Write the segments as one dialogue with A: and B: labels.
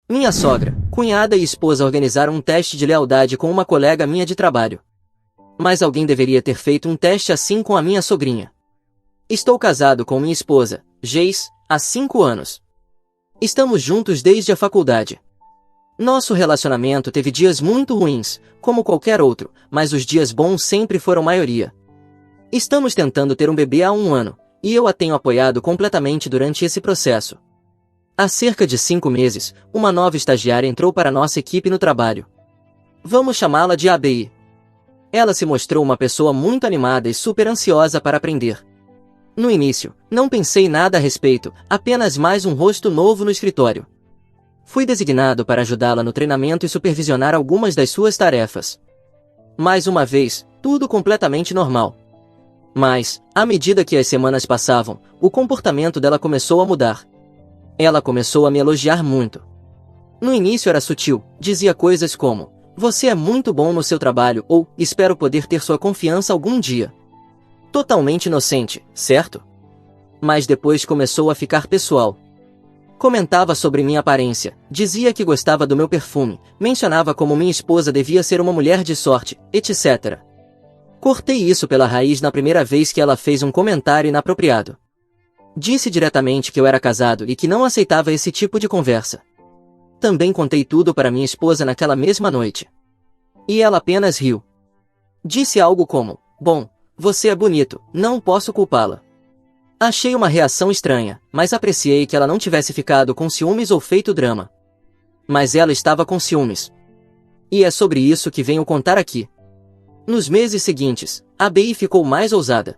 A: Minha sogra, cunhada e esposa organizaram um teste de lealdade com uma colega minha de trabalho. Mas alguém deveria ter feito um teste assim com a minha sogrinha. Estou casado com minha esposa, Geis, há 5 anos. Estamos juntos desde a faculdade. Nosso relacionamento teve dias muito ruins, como qualquer outro, mas os dias bons sempre foram maioria. Estamos tentando ter um bebê há 1 ano, e eu a tenho apoiado completamente durante esse processo. Há cerca de 5 meses, uma nova estagiária entrou para nossa equipe no trabalho. Vamos chamá-la de ABI. Ela se mostrou uma pessoa muito animada e super ansiosa para aprender. No início, não pensei nada a respeito, apenas mais um rosto novo no escritório. Fui designado para ajudá-la no treinamento e supervisionar algumas das suas tarefas. Mais uma vez, tudo completamente normal. Mas, à medida que as semanas passavam, o comportamento dela começou a mudar. Ela começou a me elogiar muito. No início era sutil, dizia coisas como: "Você é muito bom no seu trabalho" ou "Espero poder ter sua confiança algum dia." Totalmente inocente, certo? Mas depois começou a ficar pessoal. Comentava sobre minha aparência, dizia que gostava do meu perfume, mencionava como minha esposa devia ser uma mulher de sorte, etc. Cortei isso pela raiz na primeira vez que ela fez um comentário inapropriado. Disse diretamente que eu era casado e que não aceitava esse tipo de conversa. Também contei tudo para minha esposa naquela mesma noite. E ela apenas riu. Disse algo como: "Bom, você é bonito, não posso culpá-la." Achei uma reação estranha, mas apreciei que ela não tivesse ficado com ciúmes ou feito drama. Mas ela estava com ciúmes. E é sobre isso que venho contar aqui. Nos meses seguintes, a BI ficou mais ousada.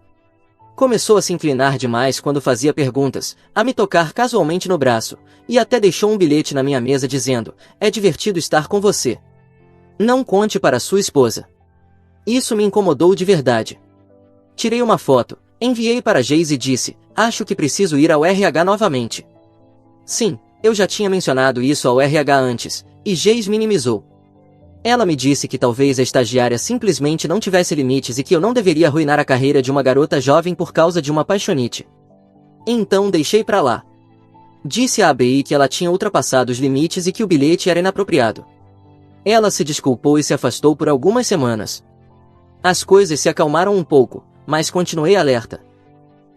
A: Começou a se inclinar demais quando fazia perguntas, a me tocar casualmente no braço, e até deixou um bilhete na minha mesa dizendo: "É divertido estar com você. Não conte para sua esposa." Isso me incomodou de verdade. Tirei uma foto, enviei para Geis e disse: "Acho que preciso ir ao RH novamente." Sim, eu já tinha mencionado isso ao RH antes, e Geis minimizou. Ela me disse que talvez a estagiária simplesmente não tivesse limites e que eu não deveria arruinar a carreira de uma garota jovem por causa de uma paixonite. Então deixei pra lá. Disse à ABI que ela tinha ultrapassado os limites e que o bilhete era inapropriado. Ela se desculpou e se afastou por algumas semanas. As coisas se acalmaram um pouco, mas continuei alerta.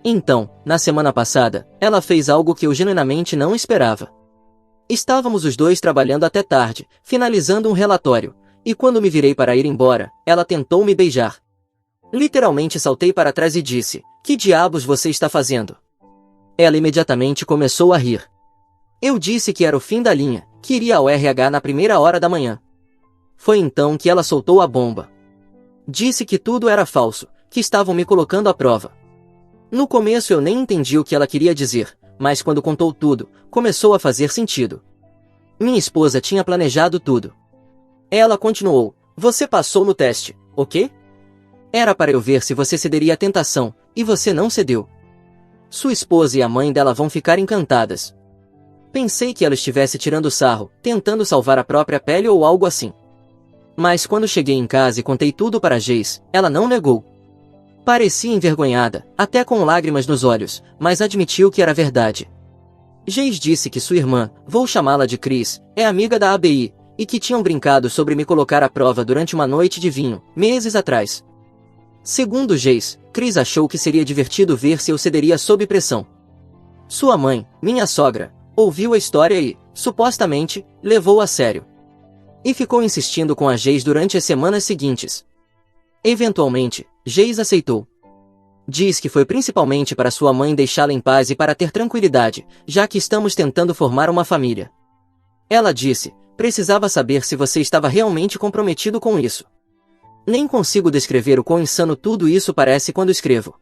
A: Então, na semana passada, ela fez algo que eu genuinamente não esperava. Estávamos os dois trabalhando até tarde, finalizando um relatório, e quando me virei para ir embora, ela tentou me beijar. Literalmente saltei para trás e disse: "Que diabos você está fazendo?" Ela imediatamente começou a rir. Eu disse que era o fim da linha, que iria ao RH na primeira hora da manhã. Foi então que ela soltou a bomba. Disse que tudo era falso, que estavam me colocando à prova. No começo eu nem entendi o que ela queria dizer, mas quando contou tudo, começou a fazer sentido. Minha esposa tinha planejado tudo. Ela continuou: "Você passou no teste, ok? Era para eu ver se você cederia à tentação, e você não cedeu. Sua esposa e a mãe dela vão ficar encantadas." Pensei que ela estivesse tirando sarro, tentando salvar a própria pele ou algo assim. Mas quando cheguei em casa e contei tudo para Geis, ela não negou. Parecia envergonhada, até com lágrimas nos olhos, mas admitiu que era verdade. Geis disse que sua irmã, vou chamá-la de Cris, é amiga da ABI, e que tinham brincado sobre me colocar à prova durante uma noite de vinho, meses atrás. Segundo Geis, Cris achou que seria divertido ver se eu cederia sob pressão. Sua mãe, minha sogra, ouviu a história e, supostamente, levou a sério. E ficou insistindo com a Geis durante as semanas seguintes. Eventualmente, Geis aceitou. Diz que foi principalmente para sua mãe deixá-la em paz e para ter tranquilidade, já que estamos tentando formar uma família. Ela disse: "Precisava saber se você estava realmente comprometido com isso." Nem consigo descrever o quão insano tudo isso parece quando escrevo.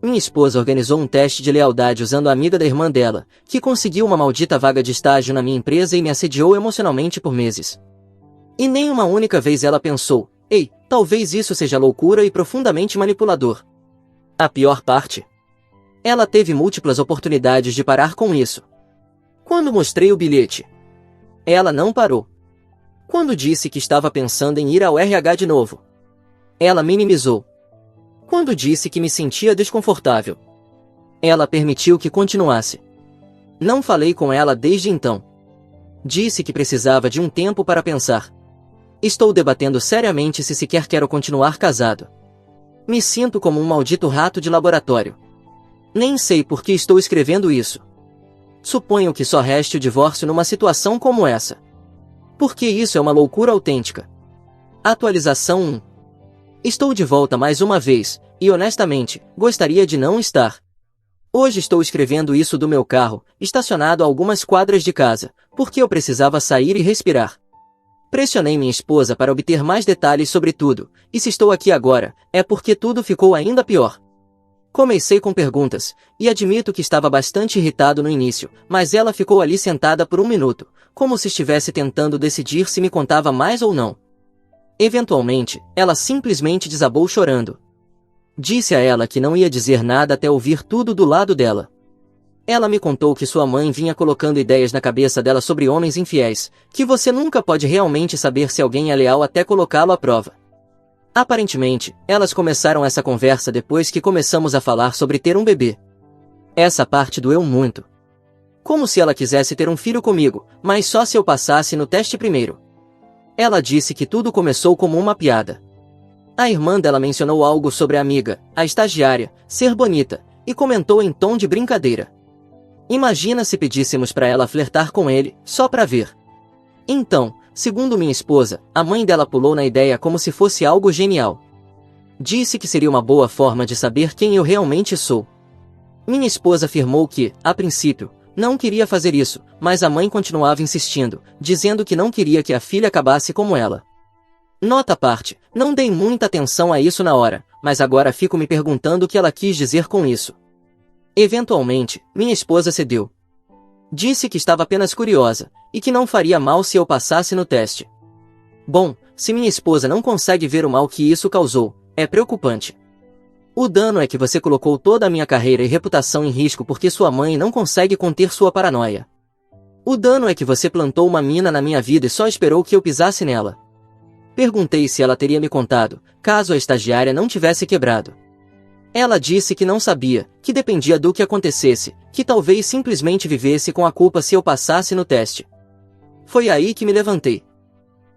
A: Minha esposa organizou um teste de lealdade usando a amiga da irmã dela, que conseguiu uma maldita vaga de estágio na minha empresa e me assediou emocionalmente por meses. E nem uma única vez ela pensou: "Ei, talvez isso seja loucura e profundamente manipulador." A pior parte? Ela teve múltiplas oportunidades de parar com isso. Quando mostrei o bilhete, ela não parou. Quando disse que estava pensando em ir ao RH de novo, ela minimizou. Quando disse que me sentia desconfortável, ela permitiu que continuasse. Não falei com ela desde então. Disse que precisava de um tempo para pensar. Estou debatendo seriamente se sequer quero continuar casado. Me sinto como um maldito rato de laboratório. Nem sei por que estou escrevendo isso. Suponho que só reste o divórcio numa situação como essa. Porque isso é uma loucura autêntica. Atualização 1. Estou de volta mais uma vez, e honestamente, gostaria de não estar. Hoje estou escrevendo isso do meu carro, estacionado a algumas quadras de casa, porque eu precisava sair e respirar. Pressionei minha esposa para obter mais detalhes sobre tudo, e se estou aqui agora, é porque tudo ficou ainda pior. Comecei com perguntas, e admito que estava bastante irritado no início, mas ela ficou ali sentada por um minuto, como se estivesse tentando decidir se me contava mais ou não. Eventualmente, ela simplesmente desabou chorando. Disse a ela que não ia dizer nada até ouvir tudo do lado dela. Ela me contou que sua mãe vinha colocando ideias na cabeça dela sobre homens infiéis, que você nunca pode realmente saber se alguém é leal até colocá-lo à prova. Aparentemente, elas começaram essa conversa depois que começamos a falar sobre ter um bebê. Essa parte doeu muito. Como se ela quisesse ter um filho comigo, mas só se eu passasse no teste primeiro. Ela disse que tudo começou como uma piada. A irmã dela mencionou algo sobre a amiga, a estagiária, ser bonita, e comentou em tom de brincadeira. Imagina se pedíssemos para ela flertar com ele, só para ver. Então, segundo minha esposa, a mãe dela pulou na ideia como se fosse algo genial. Disse que seria uma boa forma de saber quem eu realmente sou. Minha esposa afirmou que, a princípio, não queria fazer isso, mas a mãe continuava insistindo, dizendo que não queria que a filha acabasse como ela. Nota à parte, não dei muita atenção a isso na hora, mas agora fico me perguntando o que ela quis dizer com isso. Eventualmente, minha esposa cedeu. Disse que estava apenas curiosa, e que não faria mal se eu passasse no teste. Bom, se minha esposa não consegue ver o mal que isso causou, é preocupante. O dano é que você colocou toda a minha carreira e reputação em risco porque sua mãe não consegue conter sua paranoia. O dano é que você plantou uma mina na minha vida e só esperou que eu pisasse nela. Perguntei se ela teria me contado, caso a estagiária não tivesse quebrado. Ela disse que não sabia, que dependia do que acontecesse, que talvez simplesmente vivesse com a culpa se eu passasse no teste. Foi aí que me levantei.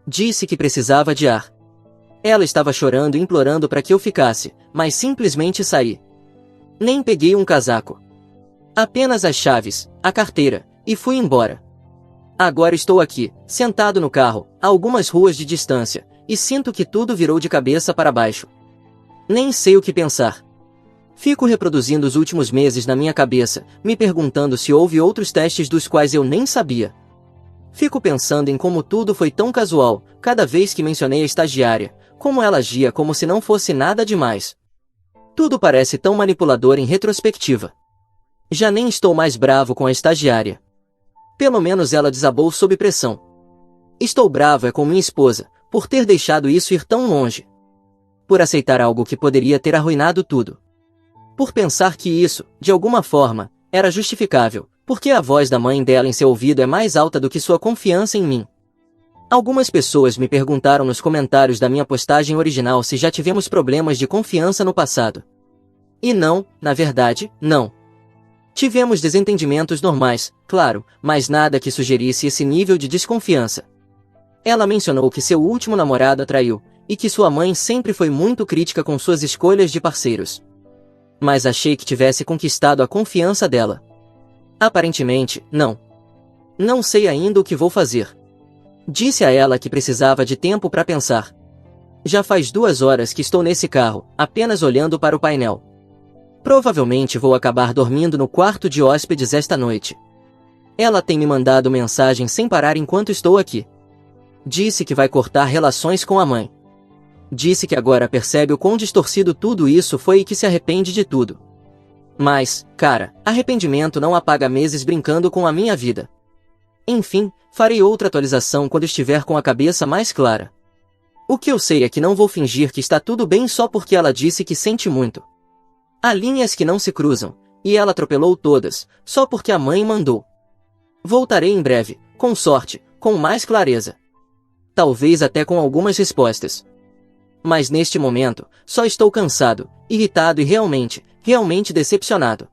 A: Disse que precisava de ar. Ela estava chorando e implorando para que eu ficasse, mas simplesmente saí. Nem peguei um casaco. Apenas as chaves, a carteira, e fui embora. Agora estou aqui, sentado no carro, a algumas ruas de distância, e sinto que tudo virou de cabeça para baixo. Nem sei o que pensar. Fico reproduzindo os últimos meses na minha cabeça, me perguntando se houve outros testes dos quais eu nem sabia. Fico pensando em como tudo foi tão casual, cada vez que mencionei a estagiária, como ela agia como se não fosse nada demais. Tudo parece tão manipulador em retrospectiva. Já nem estou mais bravo com a estagiária. Pelo menos ela desabou sob pressão. Estou bravo com minha esposa, por ter deixado isso ir tão longe. Por aceitar algo que poderia ter arruinado tudo. Por pensar que isso, de alguma forma, era justificável, porque a voz da mãe dela em seu ouvido é mais alta do que sua confiança em mim. Algumas pessoas me perguntaram nos comentários da minha postagem original se já tivemos problemas de confiança no passado. E não, na verdade, não. Tivemos desentendimentos normais, claro, mas nada que sugerisse esse nível de desconfiança. Ela mencionou que seu último namorado a traiu, e que sua mãe sempre foi muito crítica com suas escolhas de parceiros. Mas achei que tivesse conquistado a confiança dela. Aparentemente, não. Não sei ainda o que vou fazer. Disse a ela que precisava de tempo para pensar. Já faz 2 horas que estou nesse carro, apenas olhando para o painel. Provavelmente vou acabar dormindo no quarto de hóspedes esta noite. Ela tem me mandado mensagem sem parar enquanto estou aqui. Disse que vai cortar relações com a mãe. Disse que agora percebe o quão distorcido tudo isso foi e que se arrepende de tudo. Mas, cara, arrependimento não apaga meses brincando com a minha vida. Enfim, farei outra atualização quando estiver com a cabeça mais clara. O que eu sei é que não vou fingir que está tudo bem só porque ela disse que sente muito. Há linhas que não se cruzam, e ela atropelou todas, só porque a mãe mandou. Voltarei em breve, com sorte, com mais clareza. Talvez até com algumas respostas. Mas neste momento, só estou cansado, irritado e realmente decepcionado.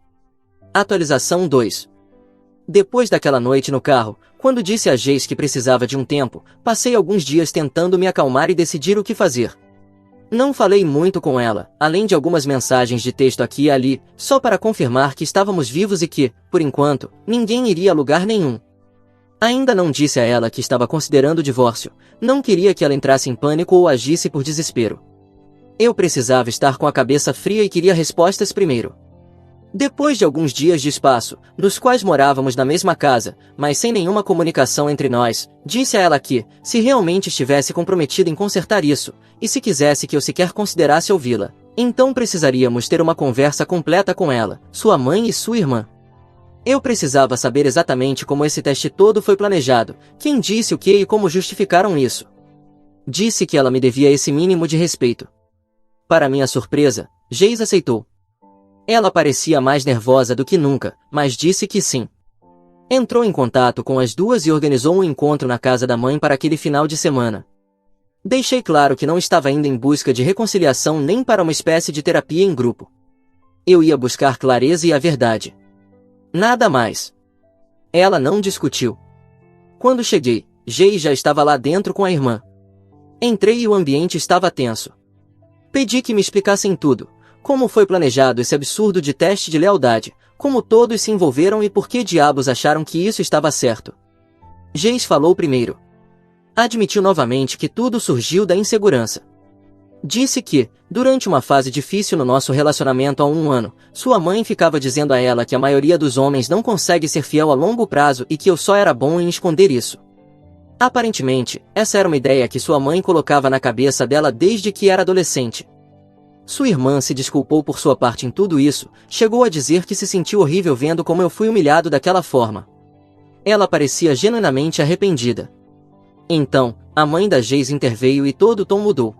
A: Atualização 2. Depois daquela noite no carro, quando disse a Jace que precisava de um tempo, passei alguns dias tentando me acalmar e decidir o que fazer. Não falei muito com ela, além de algumas mensagens de texto aqui e ali, só para confirmar que estávamos vivos e que, por enquanto, ninguém iria a lugar nenhum. Ainda não disse a ela que estava considerando o divórcio, não queria que ela entrasse em pânico ou agisse por desespero. Eu precisava estar com a cabeça fria e queria respostas primeiro. Depois de alguns dias de espaço, nos quais morávamos na mesma casa, mas sem nenhuma comunicação entre nós, disse a ela que, se realmente estivesse comprometida em consertar isso, e se quisesse que eu sequer considerasse ouvi-la, então precisaríamos ter uma conversa completa com ela, sua mãe e sua irmã. Eu precisava saber exatamente como esse teste todo foi planejado, quem disse o que e como justificaram isso. Disse que ela me devia esse mínimo de respeito. Para minha surpresa, Jace aceitou. Ela parecia mais nervosa do que nunca, mas disse que sim. Entrou em contato com as duas e organizou um encontro na casa da mãe para aquele final de semana. Deixei claro que não estava indo em busca de reconciliação nem para uma espécie de terapia em grupo. Eu ia buscar clareza e a verdade. Nada mais. Ela não discutiu. Quando cheguei, Jace já estava lá dentro com a irmã. Entrei e o ambiente estava tenso. Pedi que me explicassem tudo. Como foi planejado esse absurdo de teste de lealdade, como todos se envolveram e por que diabos acharam que isso estava certo. Jace falou primeiro. Admitiu novamente que tudo surgiu da insegurança. Disse que, durante uma fase difícil no nosso relacionamento há um ano, sua mãe ficava dizendo a ela que a maioria dos homens não consegue ser fiel a longo prazo e que eu só era bom em esconder isso. Aparentemente, essa era uma ideia que sua mãe colocava na cabeça dela desde que era adolescente. Sua irmã se desculpou por sua parte em tudo isso, chegou a dizer que se sentiu horrível vendo como eu fui humilhado daquela forma. Ela parecia genuinamente arrependida. Então, a mãe da Jace interveio e todo o tom mudou.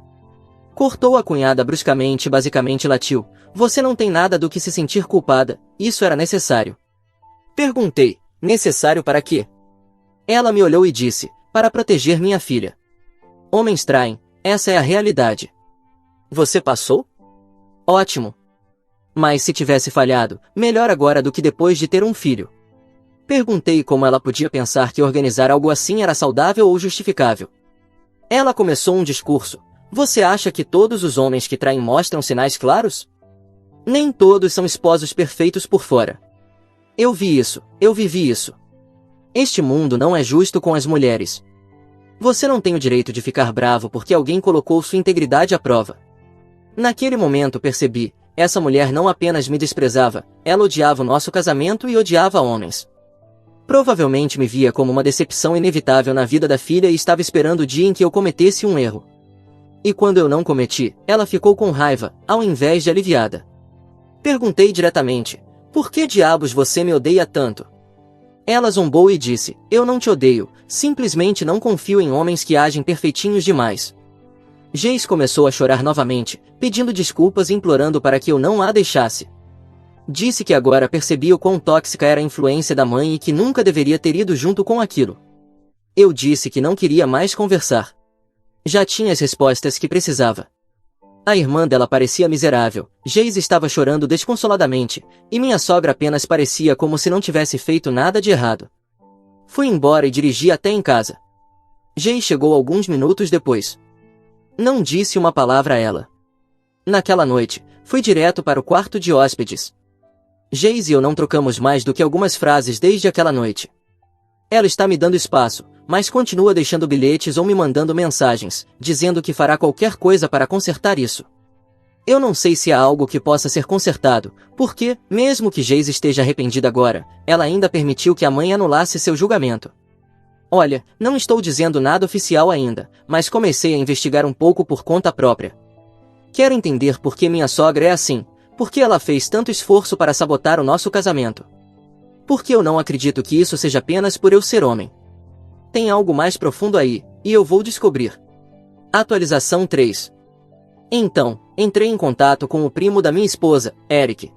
A: Cortou a cunhada bruscamente e basicamente latiu: "Você não tem nada do que se sentir culpada, isso era necessário." Perguntei: "Necessário para quê?" Ela me olhou e disse: "Para proteger minha filha. Homens traem, essa é a realidade." "Você passou?" "Ótimo. Mas se tivesse falhado, melhor agora do que depois de ter um filho." Perguntei como ela podia pensar que organizar algo assim era saudável ou justificável. Ela começou um discurso: "Você acha que todos os homens que traem mostram sinais claros? Nem todos são esposos perfeitos por fora. Eu vi isso, eu vivi isso. Este mundo não é justo com as mulheres. Você não tem o direito de ficar bravo porque alguém colocou sua integridade à prova." Naquele momento percebi, essa mulher não apenas me desprezava, ela odiava o nosso casamento e odiava homens. Provavelmente me via como uma decepção inevitável na vida da filha e estava esperando o dia em que eu cometesse um erro. E quando eu não cometi, ela ficou com raiva, ao invés de aliviada. Perguntei diretamente: "Por que diabos você me odeia tanto?" Ela zombou e disse: "Eu não te odeio, simplesmente não confio em homens que agem perfeitinhos demais." Jace começou a chorar novamente, pedindo desculpas e implorando para que eu não a deixasse. Disse que agora percebia o quão tóxica era a influência da mãe e que nunca deveria ter ido junto com aquilo. Eu disse que não queria mais conversar. Já tinha as respostas que precisava. A irmã dela parecia miserável, Jace estava chorando desconsoladamente, e minha sogra apenas parecia como se não tivesse feito nada de errado. Fui embora e dirigi até em casa. Jace chegou alguns minutos depois. Não disse uma palavra a ela. Naquela noite, fui direto para o quarto de hóspedes. Jace e eu não trocamos mais do que algumas frases desde aquela noite. Ela está me dando espaço, mas continua deixando bilhetes ou me mandando mensagens, dizendo que fará qualquer coisa para consertar isso. Eu não sei se há algo que possa ser consertado, porque, mesmo que Jace esteja arrependida agora, ela ainda permitiu que a mãe anulasse seu julgamento. Olha, não estou dizendo nada oficial ainda, mas comecei a investigar um pouco por conta própria. Quero entender por que minha sogra é assim, por que ela fez tanto esforço para sabotar o nosso casamento. Porque eu não acredito que isso seja apenas por eu ser homem. Tem algo mais profundo aí, e eu vou descobrir. Atualização 3. Então, entrei em contato com o primo da minha esposa, Eric.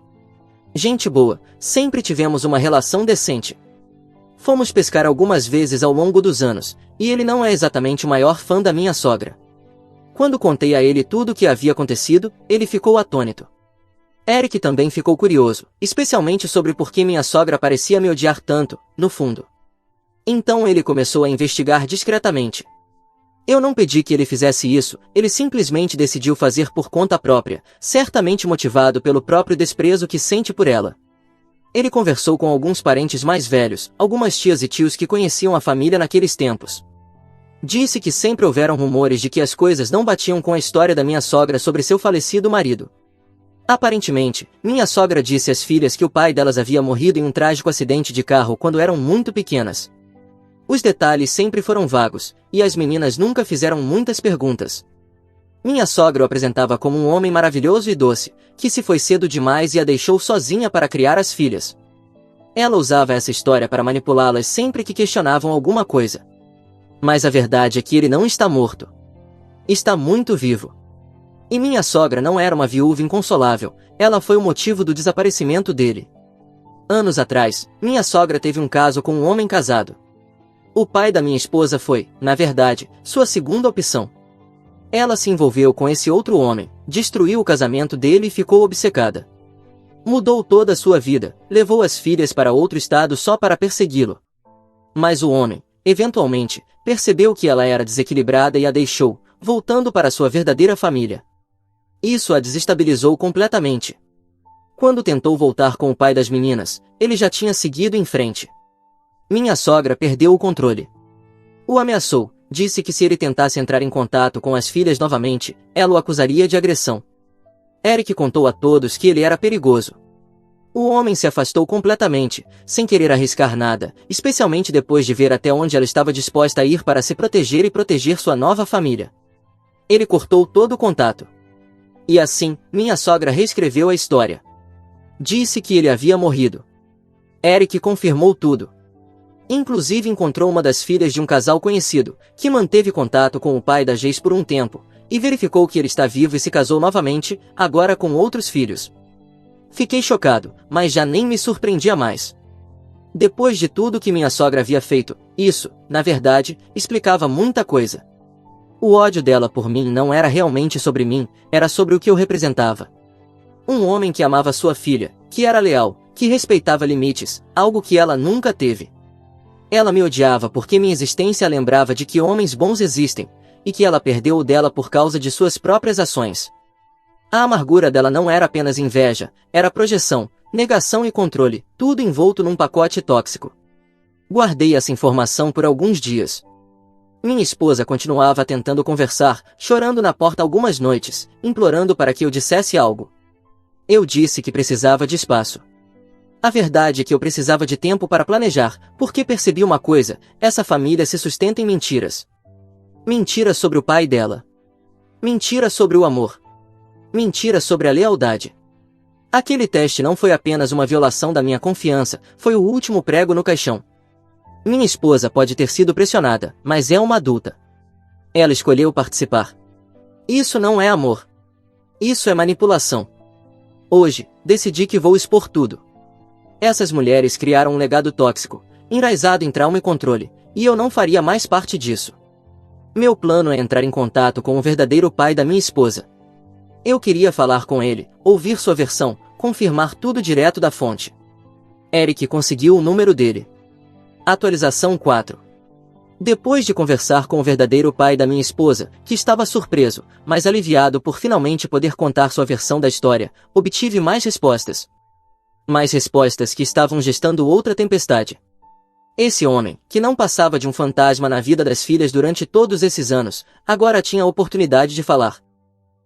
A: Gente boa, sempre tivemos uma relação decente. Fomos pescar algumas vezes ao longo dos anos, e ele não é exatamente o maior fã da minha sogra. Quando contei a ele tudo o que havia acontecido, ele ficou atônito. Eric também ficou curioso, especialmente sobre por que minha sogra parecia me odiar tanto, no fundo. Então ele começou a investigar discretamente. Eu não pedi que ele fizesse isso, ele simplesmente decidiu fazer por conta própria, certamente motivado pelo próprio desprezo que sente por ela. Ele conversou com alguns parentes mais velhos, algumas tias e tios que conheciam a família naqueles tempos. Disse que sempre houveram rumores de que as coisas não batiam com a história da minha sogra sobre seu falecido marido. Aparentemente, minha sogra disse às filhas que o pai delas havia morrido em um trágico acidente de carro quando eram muito pequenas. Os detalhes sempre foram vagos, e as meninas nunca fizeram muitas perguntas. Minha sogra o apresentava como um homem maravilhoso e doce, que se foi cedo demais e a deixou sozinha para criar as filhas. Ela usava essa história para manipulá-las sempre que questionavam alguma coisa. Mas a verdade é que ele não está morto. Está muito vivo. E minha sogra não era uma viúva inconsolável, ela foi o motivo do desaparecimento dele. Anos atrás, minha sogra teve um caso com um homem casado. O pai da minha esposa foi, na verdade, sua segunda opção. Ela se envolveu com esse outro homem, destruiu o casamento dele e ficou obcecada. Mudou toda a sua vida, levou as filhas para outro estado só para persegui-lo. Mas o homem, eventualmente, percebeu que ela era desequilibrada e a deixou, voltando para sua verdadeira família. Isso a desestabilizou completamente. Quando tentou voltar com o pai das meninas, ele já tinha seguido em frente. Minha sogra perdeu o controle. O ameaçou, disse que se ele tentasse entrar em contato com as filhas novamente, ela o acusaria de agressão. Eric contou a todos que ele era perigoso. O homem se afastou completamente, sem querer arriscar nada, especialmente depois de ver até onde ela estava disposta a ir para se proteger e proteger sua nova família. Ele cortou todo o contato. E assim, minha sogra reescreveu a história. Disse que ele havia morrido. Eric confirmou tudo. Inclusive encontrou uma das filhas de um casal conhecido, que manteve contato com o pai da Jace por um tempo, e verificou que ele está vivo e se casou novamente, agora com outros filhos. Fiquei chocado, mas já nem me surpreendia mais. Depois de tudo que minha sogra havia feito, isso, na verdade, explicava muita coisa. O ódio dela por mim não era realmente sobre mim, era sobre o que eu representava. Um homem que amava sua filha, que era leal, que respeitava limites, algo que ela nunca teve. Ela me odiava porque minha existência a lembrava de que homens bons existem, e que ela perdeu o dela por causa de suas próprias ações. A amargura dela não era apenas inveja, era projeção, negação e controle, tudo envolto num pacote tóxico. Guardei essa informação por alguns dias. Minha esposa continuava tentando conversar, chorando na porta algumas noites, implorando para que eu dissesse algo. Eu disse que precisava de espaço. A verdade é que eu precisava de tempo para planejar, porque percebi uma coisa, essa família se sustenta em mentiras. Mentira sobre o pai dela. Mentira sobre o amor. Mentira sobre a lealdade. Aquele teste não foi apenas uma violação da minha confiança, foi o último prego no caixão. Minha esposa pode ter sido pressionada, mas é uma adulta. Ela escolheu participar. Isso não é amor. Isso é manipulação. Hoje, decidi que vou expor tudo. Essas mulheres criaram um legado tóxico, enraizado em trauma e controle, e eu não faria mais parte disso. Meu plano é entrar em contato com o verdadeiro pai da minha esposa. Eu queria falar com ele, ouvir sua versão, confirmar tudo direto da fonte. Eric conseguiu o número dele. Atualização 4. Depois de conversar com o verdadeiro pai da minha esposa, que estava surpreso, mas aliviado por finalmente poder contar sua versão da história, obtive mais respostas. Mais respostas que estavam gestando outra tempestade. Esse homem, que não passava de um fantasma na vida das filhas durante todos esses anos, agora tinha a oportunidade de falar.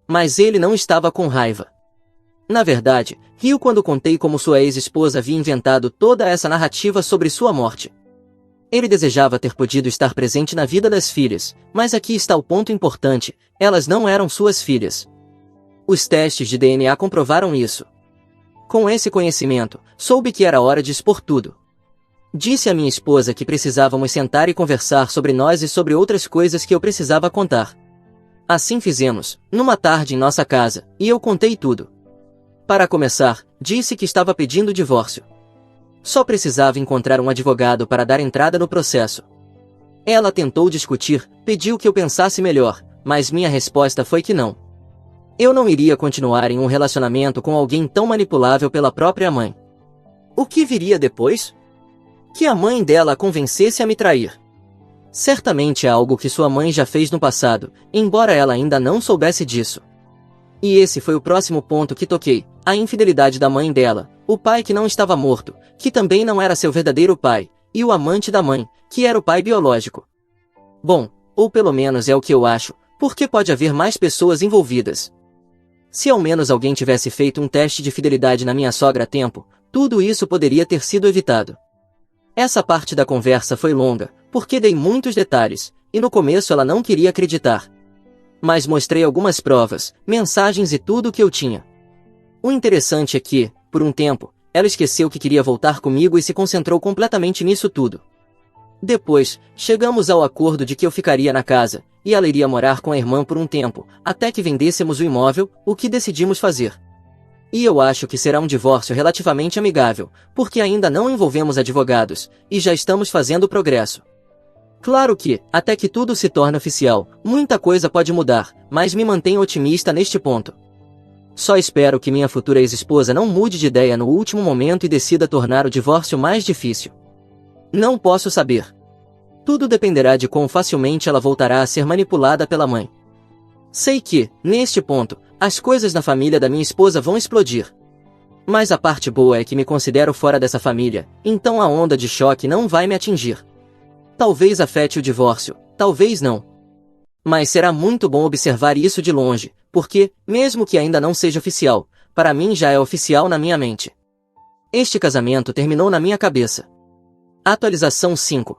A: Mas ele não estava com raiva. Na verdade, riu quando contei como sua ex-esposa havia inventado toda essa narrativa sobre sua morte. Ele desejava ter podido estar presente na vida das filhas, mas aqui está o ponto importante, elas não eram suas filhas. Os testes de DNA comprovaram isso. Com esse conhecimento, soube que era hora de expor tudo. Disse à minha esposa que precisávamos sentar e conversar sobre nós e sobre outras coisas que eu precisava contar. Assim fizemos, numa tarde em nossa casa, e eu contei tudo. Para começar, disse que estava pedindo divórcio. Só precisava encontrar um advogado para dar entrada no processo. Ela tentou discutir, pediu que eu pensasse melhor, mas minha resposta foi que não. Eu não iria continuar em um relacionamento com alguém tão manipulável pela própria mãe. O que viria depois? Que a mãe dela a convencesse a me trair. Certamente é algo que sua mãe já fez no passado, embora ela ainda não soubesse disso. E esse foi o próximo ponto que toquei, a infidelidade da mãe dela, o pai que não estava morto, que também não era seu verdadeiro pai, e o amante da mãe, que era o pai biológico. Bom, ou pelo menos é o que eu acho, porque pode haver mais pessoas envolvidas. Se ao menos alguém tivesse feito um teste de fidelidade na minha sogra a tempo, tudo isso poderia ter sido evitado. Essa parte da conversa foi longa, porque dei muitos detalhes, e no começo ela não queria acreditar. Mas mostrei algumas provas, mensagens e tudo o que eu tinha. O interessante é que, por um tempo, ela esqueceu que queria voltar comigo e se concentrou completamente nisso tudo. Depois, chegamos ao acordo de que eu ficaria na casa, e ela iria morar com a irmã por um tempo, até que vendêssemos o imóvel, o que decidimos fazer. E eu acho que será um divórcio relativamente amigável, porque ainda não envolvemos advogados, e já estamos fazendo progresso. Claro que, até que tudo se torne oficial, muita coisa pode mudar, mas me mantenho otimista neste ponto. Só espero que minha futura ex-esposa não mude de ideia no último momento e decida tornar o divórcio mais difícil. Não posso saber. Tudo dependerá de quão facilmente ela voltará a ser manipulada pela mãe. Sei que, neste ponto, as coisas na família da minha esposa vão explodir. Mas a parte boa é que me considero fora dessa família, então a onda de choque não vai me atingir. Talvez afete o divórcio, talvez não. Mas será muito bom observar isso de longe, porque, mesmo que ainda não seja oficial, para mim já é oficial na minha mente. Este casamento terminou na minha cabeça. Atualização 5.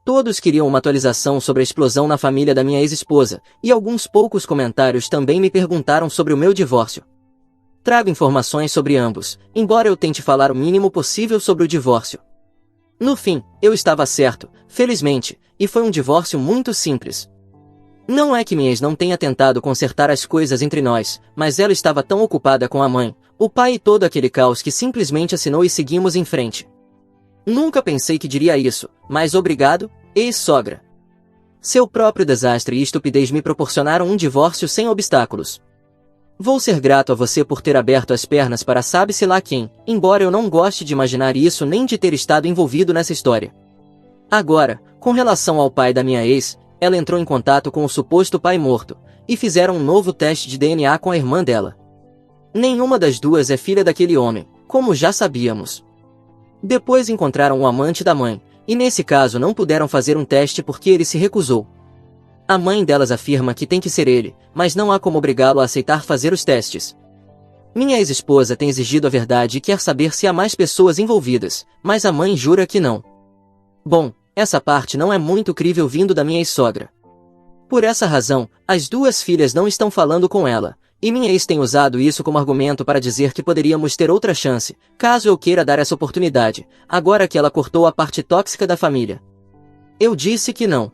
A: Todos queriam uma atualização sobre a explosão na família da minha ex-esposa, e alguns poucos comentários também me perguntaram sobre o meu divórcio. Trago informações sobre ambos, embora eu tente falar o mínimo possível sobre o divórcio. No fim, eu estava certo, felizmente, e foi um divórcio muito simples. Não é que minha ex não tenha tentado consertar as coisas entre nós, mas ela estava tão ocupada com a mãe, o pai e todo aquele caos que simplesmente assinou e seguimos em frente. Nunca pensei que diria isso, mas obrigado, ex-sogra. Seu próprio desastre e estupidez me proporcionaram um divórcio sem obstáculos. Vou ser grato a você por ter aberto as pernas para sabe-se lá quem, embora eu não goste de imaginar isso nem de ter estado envolvido nessa história. Agora, com relação ao pai da minha ex, ela entrou em contato com o suposto pai morto, e fizeram um novo teste de DNA com a irmã dela. Nenhuma das duas é filha daquele homem, como já sabíamos. Depois encontraram o amante da mãe, e nesse caso não puderam fazer um teste porque ele se recusou. A mãe delas afirma que tem que ser ele, mas não há como obrigá-lo a aceitar fazer os testes. Minha ex-esposa tem exigido a verdade e quer saber se há mais pessoas envolvidas, mas a mãe jura que não. Bom, essa parte não é muito crível vindo da minha ex-sogra. Por essa razão, as duas filhas não estão falando com ela, e minha ex tem usado isso como argumento para dizer que poderíamos ter outra chance, caso eu queira dar essa oportunidade, agora que ela cortou a parte tóxica da família. Eu disse que não.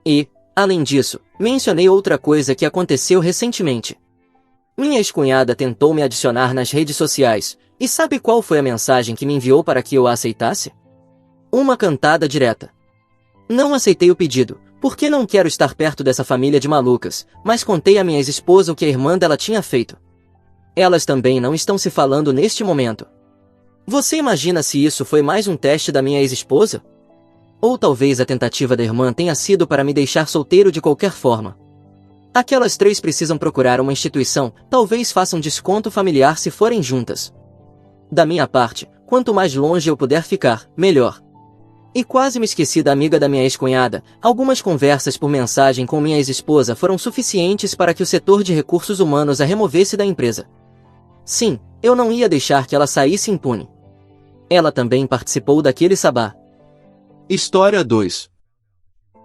A: E, além disso, mencionei outra coisa que aconteceu recentemente. Minha ex-cunhada tentou me adicionar nas redes sociais, e sabe qual foi a mensagem que me enviou para que eu a aceitasse? Uma cantada direta. Não aceitei o pedido, porque não quero estar perto dessa família de malucas, mas contei à minha ex-esposa o que a irmã dela tinha feito. Elas também não estão se falando neste momento. Você imagina se isso foi mais um teste da minha ex-esposa? Ou talvez a tentativa da irmã tenha sido para me deixar solteiro de qualquer forma. Aquelas três precisam procurar uma instituição, talvez façam desconto familiar se forem juntas. Da minha parte, quanto mais longe eu puder ficar, melhor. E quase me esqueci da amiga da minha ex-cunhada, algumas conversas por mensagem com minha ex-esposa foram suficientes para que o setor de recursos humanos a removesse da empresa. Sim, eu não ia deixar que ela saísse impune. Ela também participou daquele sabá.
B: História 2.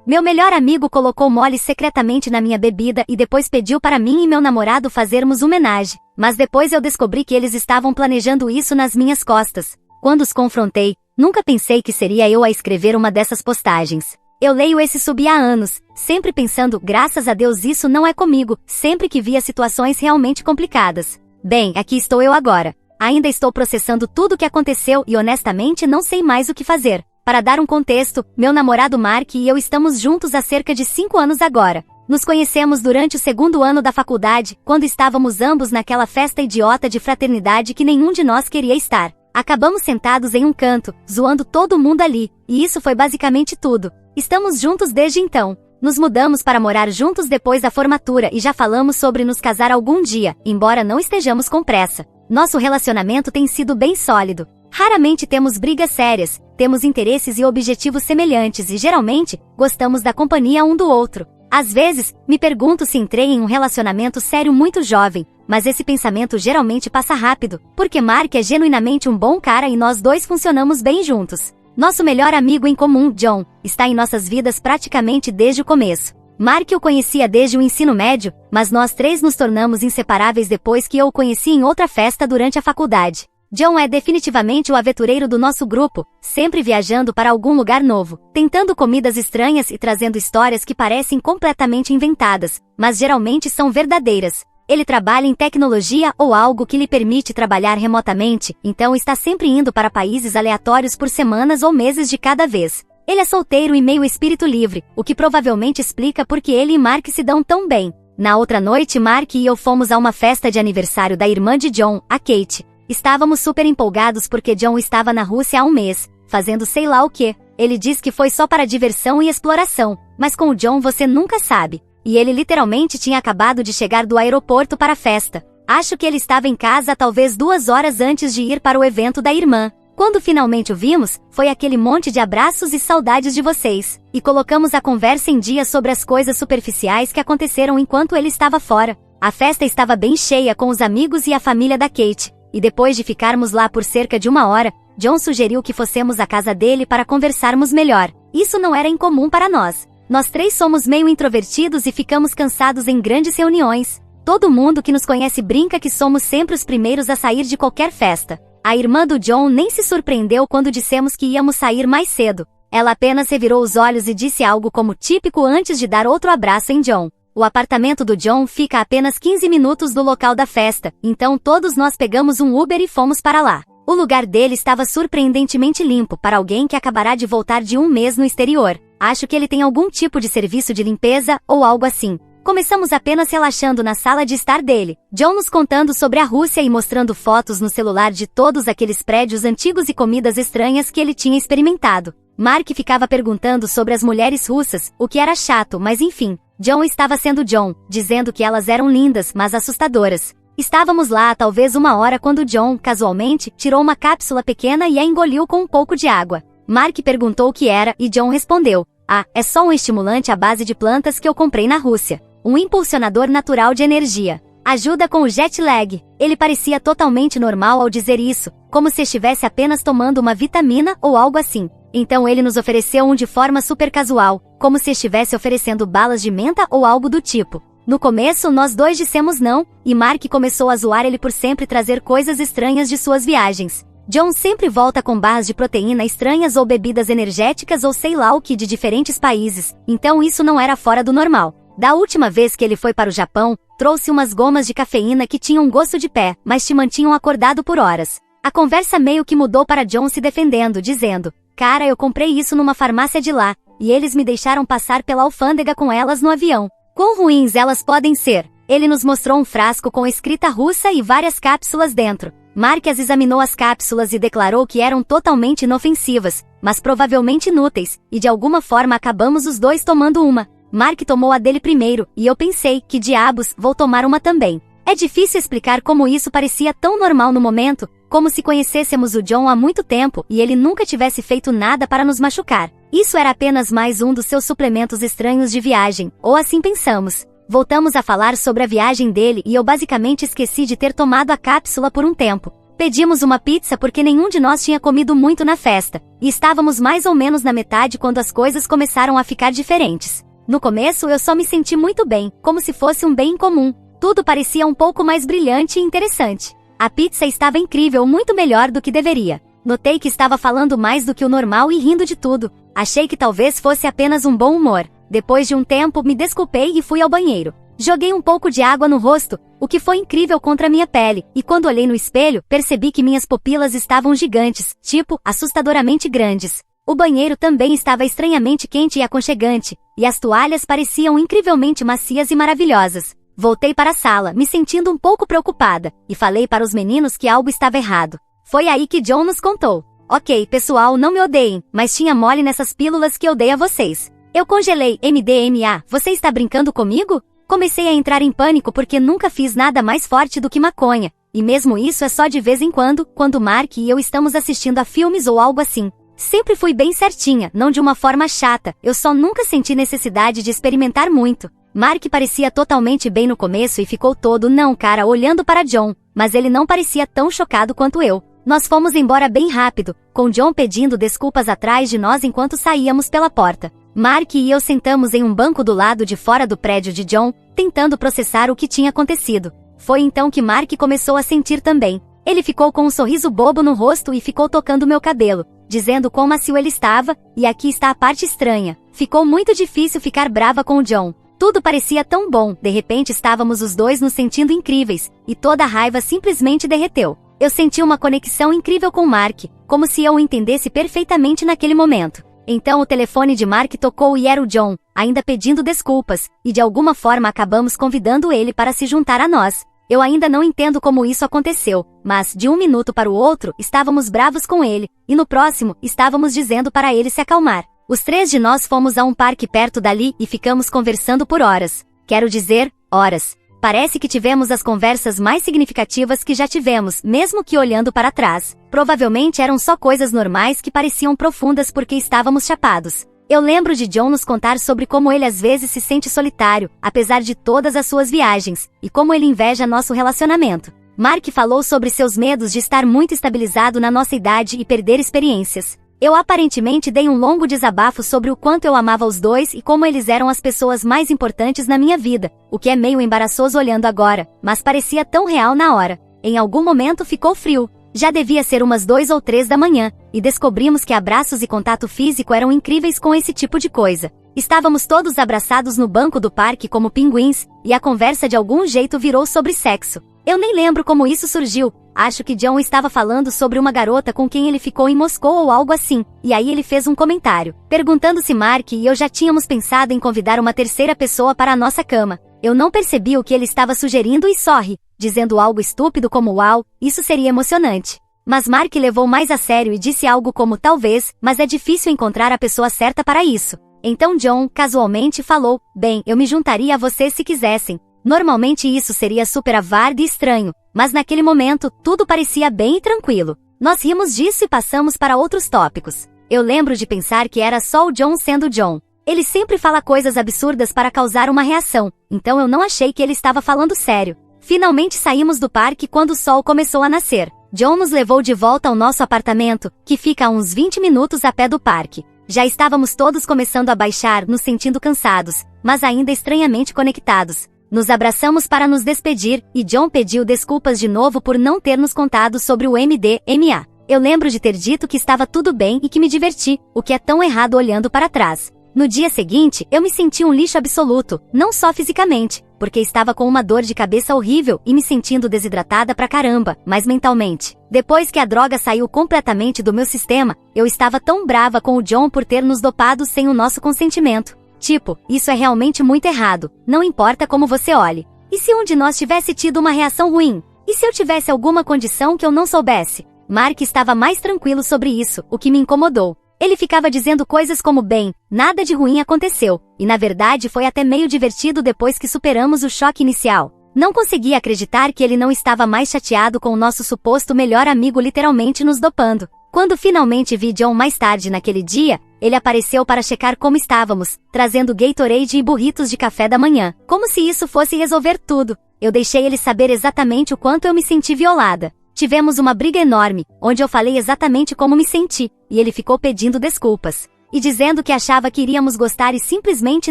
C: Meu melhor amigo colocou mole secretamente na minha bebida e depois pediu para mim e meu namorado fazermos homenagem. Mas depois eu descobri que eles estavam planejando isso nas minhas costas. Quando os confrontei, nunca pensei que seria eu a escrever uma dessas postagens. Eu leio esse sub há anos, sempre pensando, graças a Deus isso não é comigo, sempre que via situações realmente complicadas. Bem, aqui estou eu agora. Ainda estou processando tudo o que aconteceu e honestamente não sei mais o que fazer. Para dar um contexto, meu namorado Mark e eu estamos juntos há cerca de 5 anos agora. Nos conhecemos durante o segundo ano da faculdade, quando estávamos ambos naquela festa idiota de fraternidade que nenhum de nós queria estar. Acabamos sentados em um canto, zoando todo mundo ali, e isso foi basicamente tudo. Estamos juntos desde então. Nos mudamos para morar juntos depois da formatura e já falamos sobre nos casar algum dia, embora não estejamos com pressa. Nosso relacionamento tem sido bem sólido. Raramente temos brigas sérias, temos interesses e objetivos semelhantes e geralmente, gostamos da companhia um do outro. Às vezes, me pergunto se entrei em um relacionamento sério muito jovem, mas esse pensamento geralmente passa rápido, porque Mark é genuinamente um bom cara e nós dois funcionamos bem juntos. Nosso melhor amigo em comum, John, está em nossas vidas praticamente desde o começo. Mark o conhecia desde o ensino médio, mas nós três nos tornamos inseparáveis depois que eu o conheci em outra festa durante a faculdade. John é definitivamente o aventureiro do nosso grupo, sempre viajando para algum lugar novo, tentando comidas estranhas e trazendo histórias que parecem completamente inventadas, mas geralmente são verdadeiras. Ele trabalha em tecnologia ou algo que lhe permite trabalhar remotamente, então está sempre indo para países aleatórios por semanas ou meses de cada vez. Ele é solteiro e meio espírito livre, o que provavelmente explica por que ele e Mark se dão tão bem. Na outra noite, Mark e eu fomos a uma festa de aniversário da irmã de John, a Kate. Estávamos super empolgados porque John estava na Rússia há um mês, fazendo sei lá o que. Ele diz que foi só para diversão e exploração, mas com o John você nunca sabe. E ele literalmente tinha acabado de chegar do aeroporto para a festa. Acho que ele estava em casa talvez 2 horas antes de ir para o evento da irmã. Quando finalmente o vimos, foi aquele monte de abraços e saudades de vocês. E colocamos a conversa em dia sobre as coisas superficiais que aconteceram enquanto ele estava fora. A festa estava bem cheia com os amigos e a família da Kate. E depois de ficarmos lá por cerca de 1 hora, John sugeriu que fossemos à casa dele para conversarmos melhor. Isso não era incomum para nós. Nós três somos meio introvertidos e ficamos cansados em grandes reuniões. Todo mundo que nos conhece brinca que somos sempre os primeiros a sair de qualquer festa. A irmã do John nem se surpreendeu quando dissemos que íamos sair mais cedo. Ela apenas revirou os olhos e disse algo como típico antes de dar outro abraço em John. O apartamento do John fica a apenas 15 minutos do local da festa, então todos nós pegamos um Uber e fomos para lá. O lugar dele estava surpreendentemente limpo para alguém que acabará de voltar de um mês no exterior. Acho que ele tem algum tipo de serviço de limpeza ou algo assim. Começamos apenas relaxando na sala de estar dele, John nos contando sobre a Rússia e mostrando fotos no celular de todos aqueles prédios antigos e comidas estranhas que ele tinha experimentado. Mark ficava perguntando sobre as mulheres russas, o que era chato, mas enfim. John estava sendo John, dizendo que elas eram lindas, mas assustadoras. Estávamos lá há talvez 1 hora quando John, casualmente, tirou uma cápsula pequena e a engoliu com um pouco de água. Mark perguntou o que era e John respondeu: "Ah, é só um estimulante à base de plantas que eu comprei na Rússia. Um impulsionador natural de energia. Ajuda com o jet lag." Ele parecia totalmente normal ao dizer isso, como se estivesse apenas tomando uma vitamina ou algo assim. Então ele nos ofereceu um de forma super casual, como se estivesse oferecendo balas de menta ou algo do tipo. No começo nós dois dissemos não, e Mark começou a zoar ele por sempre trazer coisas estranhas de suas viagens. John sempre volta com barras de proteína estranhas ou bebidas energéticas ou sei lá o que de diferentes países, então isso não era fora do normal. Da última vez que ele foi para o Japão, trouxe umas gomas de cafeína que tinham gosto de pé, mas te mantinham acordado por horas. A conversa meio que mudou para John se defendendo, dizendo: "Cara, eu comprei isso numa farmácia de lá, e eles me deixaram passar pela alfândega com elas no avião. Quão ruins elas podem ser?" Ele nos mostrou um frasco com escrita russa e várias cápsulas dentro. Mark examinou as cápsulas e declarou que eram totalmente inofensivas, mas provavelmente inúteis, e de alguma forma acabamos os dois tomando uma. Mark tomou a dele primeiro, e eu pensei, que diabos, vou tomar uma também. É difícil explicar como isso parecia tão normal no momento, como se conhecêssemos o John há muito tempo e ele nunca tivesse feito nada para nos machucar. Isso era apenas mais um dos seus suplementos estranhos de viagem, ou assim pensamos. Voltamos a falar sobre a viagem dele e eu basicamente esqueci de ter tomado a cápsula por um tempo. Pedimos uma pizza porque nenhum de nós tinha comido muito na festa, e estávamos mais ou menos na metade quando as coisas começaram a ficar diferentes. No começo eu só me senti muito bem, como se fosse um bem comum. Tudo parecia um pouco mais brilhante e interessante. A pizza estava incrível, muito melhor do que deveria. Notei que estava falando mais do que o normal e rindo de tudo. Achei que talvez fosse apenas um bom humor. Depois de um tempo, me desculpei e fui ao banheiro. Joguei um pouco de água no rosto, o que foi incrível contra minha pele, e quando olhei no espelho, percebi que minhas pupilas estavam gigantes, tipo, assustadoramente grandes. O banheiro também estava estranhamente quente e aconchegante, e as toalhas pareciam incrivelmente macias e maravilhosas. Voltei para a sala, me sentindo um pouco preocupada, e falei para os meninos que algo estava errado. Foi aí que John nos contou. Ok, pessoal, não me odeiem, mas tinha mole nessas pílulas que eu dei a vocês. Eu congelei MDMA, você está brincando comigo? Comecei a entrar em pânico porque nunca fiz nada mais forte do que maconha, e mesmo isso é só de vez em quando Mark e eu estamos assistindo a filmes ou algo assim. Sempre fui bem certinha, não de uma forma chata, eu só nunca senti necessidade de experimentar muito. Mark parecia totalmente bem no começo e ficou todo não cara olhando para John, mas ele não parecia tão chocado quanto eu. Nós fomos embora bem rápido, com John pedindo desculpas atrás de nós enquanto saíamos pela porta. Mark e eu sentamos em um banco do lado de fora do prédio de John, tentando processar o que tinha acontecido. Foi então que Mark começou a sentir também. Ele ficou com um sorriso bobo no rosto e ficou tocando meu cabelo, dizendo quão macio ele estava, e aqui está a parte estranha. Ficou muito difícil ficar brava com o John. Tudo parecia tão bom, de repente estávamos os dois nos sentindo incríveis, e toda a raiva simplesmente derreteu. Eu senti uma conexão incrível com Mark, como se eu o entendesse perfeitamente naquele momento. Então o telefone de Mark tocou e era o John, ainda pedindo desculpas, e de alguma forma acabamos convidando ele para se juntar a nós. Eu ainda não entendo como isso aconteceu, mas de um minuto para o outro estávamos bravos com ele, e no próximo estávamos dizendo para ele se acalmar. Os três de nós fomos a um parque perto dali e ficamos conversando por horas. Quero dizer, horas. Parece que tivemos as conversas mais significativas que já tivemos, mesmo que olhando para trás. Provavelmente eram só coisas normais que pareciam profundas porque estávamos chapados. Eu lembro de John nos contar sobre como ele às vezes se sente solitário, apesar de todas as suas viagens, e como ele inveja nosso relacionamento. Mark falou sobre seus medos de estar muito estabilizado na nossa idade e perder experiências. Eu aparentemente dei um longo desabafo sobre o quanto eu amava os dois e como eles eram as pessoas mais importantes na minha vida, o que é meio embaraçoso olhando agora, mas parecia tão real na hora. Em algum momento ficou frio. Já devia ser umas 2 ou 3 da manhã, e descobrimos que abraços e contato físico eram incríveis com esse tipo de coisa. Estávamos todos abraçados no banco do parque como pinguins, e a conversa de algum jeito virou sobre sexo. Eu nem lembro como isso surgiu. Acho que John estava falando sobre uma garota com quem ele ficou em Moscou ou algo assim, e aí ele fez um comentário, perguntando se Mark e eu já tínhamos pensado em convidar uma terceira pessoa para a nossa cama. Eu não percebi o que ele estava sugerindo e só ri, dizendo algo estúpido como uau, isso seria emocionante. Mas Mark levou mais a sério e disse algo como talvez, mas é difícil encontrar a pessoa certa para isso. Então John, casualmente, falou, bem, eu me juntaria a vocês se quisessem. Normalmente isso seria super avard e estranho, mas naquele momento, tudo parecia bem e tranquilo. Nós rimos disso e passamos para outros tópicos. Eu lembro de pensar que era só o John sendo John. Ele sempre fala coisas absurdas para causar uma reação, então eu não achei que ele estava falando sério. Finalmente saímos do parque quando o sol começou a nascer. John nos levou de volta ao nosso apartamento, que fica a uns 20 minutos a pé do parque. Já estávamos todos começando a baixar, nos sentindo cansados, mas ainda estranhamente conectados. Nos abraçamos para nos despedir, e John pediu desculpas de novo por não ter nos contado sobre o MDMA. Eu lembro de ter dito que estava tudo bem e que me diverti, o que é tão errado olhando para trás. No dia seguinte, eu me senti um lixo absoluto, não só fisicamente, porque estava com uma dor de cabeça horrível e me sentindo desidratada pra caramba, mas mentalmente. Depois que a droga saiu completamente do meu sistema, eu estava tão brava com o John por ter nos dopado sem o nosso consentimento. Tipo, isso é realmente muito errado, não importa como você olhe. E se um de nós tivesse tido uma reação ruim? E se eu tivesse alguma condição que eu não soubesse? Mark estava mais tranquilo sobre isso, o que me incomodou. Ele ficava dizendo coisas como bem, nada de ruim aconteceu, e na verdade foi até meio divertido depois que superamos o choque inicial. Não conseguia acreditar que ele não estava mais chateado com o nosso suposto melhor amigo literalmente nos dopando. Quando finalmente vi John mais tarde naquele dia, ele apareceu para checar como estávamos, trazendo Gatorade e burritos de café da manhã, como se isso fosse resolver tudo. Eu deixei ele saber exatamente o quanto eu me senti violada. Tivemos uma briga enorme, onde eu falei exatamente como me senti, e ele ficou pedindo desculpas. E dizendo que achava que iríamos gostar e simplesmente